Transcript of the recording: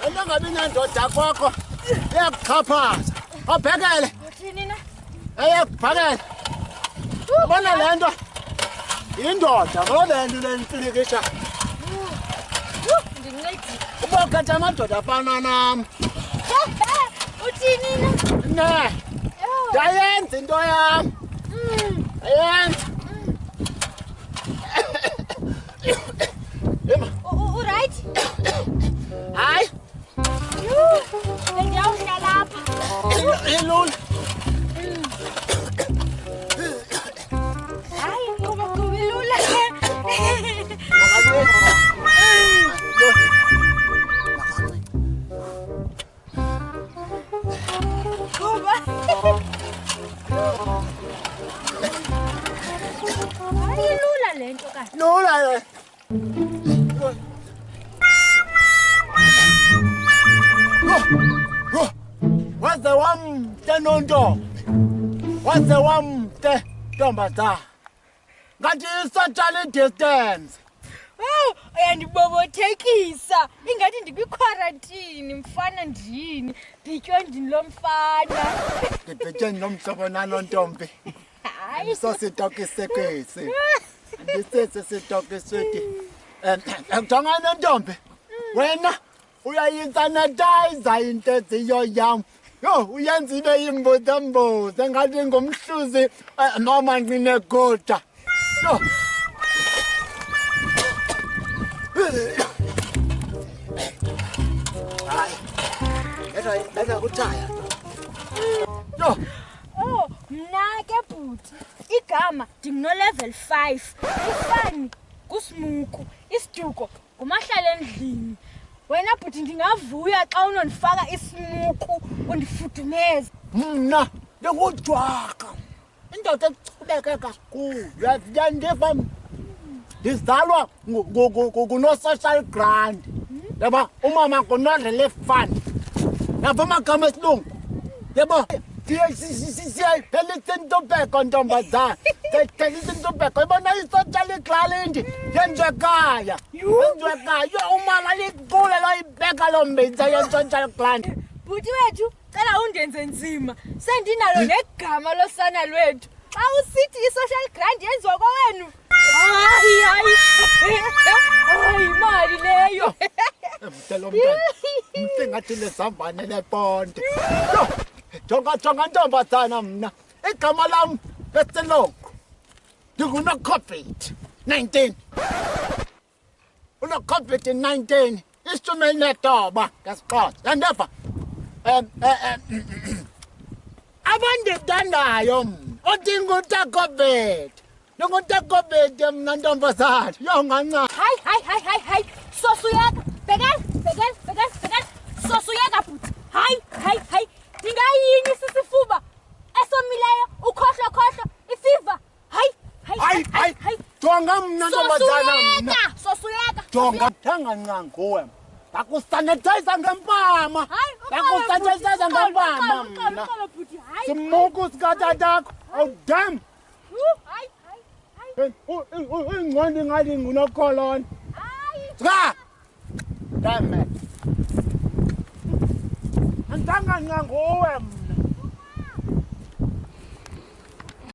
Engabe indoda kwakho iyakuphaza abhekele uthini na eyakubhakela ubona lento indoda ngolento lenhlilikisha ndincedile ubokhethe amadoda afana nam uthini na ne ndayenza into yam ayenza uright hayi ndiyawuhlala lapha ilula hayi kuba lula kuba hayi lula le nto kanje lula waze wamte nontombi waze wamte ntombazana ngathi social distance uyandibobothekisa ingathi ndikwikhwarantini mfana ndini bhitywe ndini lo mfana ndibhetye nomhlobo nanontombi hayi so sitokisekwesi ndisese sitokisweti jonga nontombi wena uyayinsanitize into eziyo yam yo uyenza ibe yimbuzambuzi engathi ngumhluzi noma nqineguda yo hayi beta kuthaya yo mna ke bhuti igama ndingino-level 5 ifani ngusmuku isiduko ngumahlala endlini wena bhuti ndingavuya xa unondifaka ismuku undifudumeze mna ndingujwaka indoda echubeke kakhulu yandiva ndizalwa nguno-social grant yaba umama ngunodlele fund yava amagama esilungu yabo siyayiphelisa intubeko ntombazana siyayiphelisa intubeko ibona i-social grant yenjwekaya umama liqule loyibeka lo mbitsa ye-social grant bhuti wethu cela undenze nzima sendinalo negama losana lwethu xa usithi i-social grant yenziwa kowenu hayi imali leyo mtelo mntana msingathi lezambane leponde jonga ntombazana mna igama lam lesilungu ndinguno-COVID-19 uno-COVID-19 isishumi elinetoba ngesixhosa yandeva abandithandayo mna udinguta-COVID ndinguta-COVID mna ntombazana yongancane hayi sosuyeka bhekela sosuyeka bhuti hayi ndingayini sisifuba esomileyo ukhohlokhohlo ifiva hayi jonga mna ntombazana mna sosuyeka jonga thenganca nguwe ndakusanitiza ngempama ndakusanitiza ngempama mna simuku sikatatakho awudam ingcondo ingathi ngunokholona ska damn it antanganca nguwe mna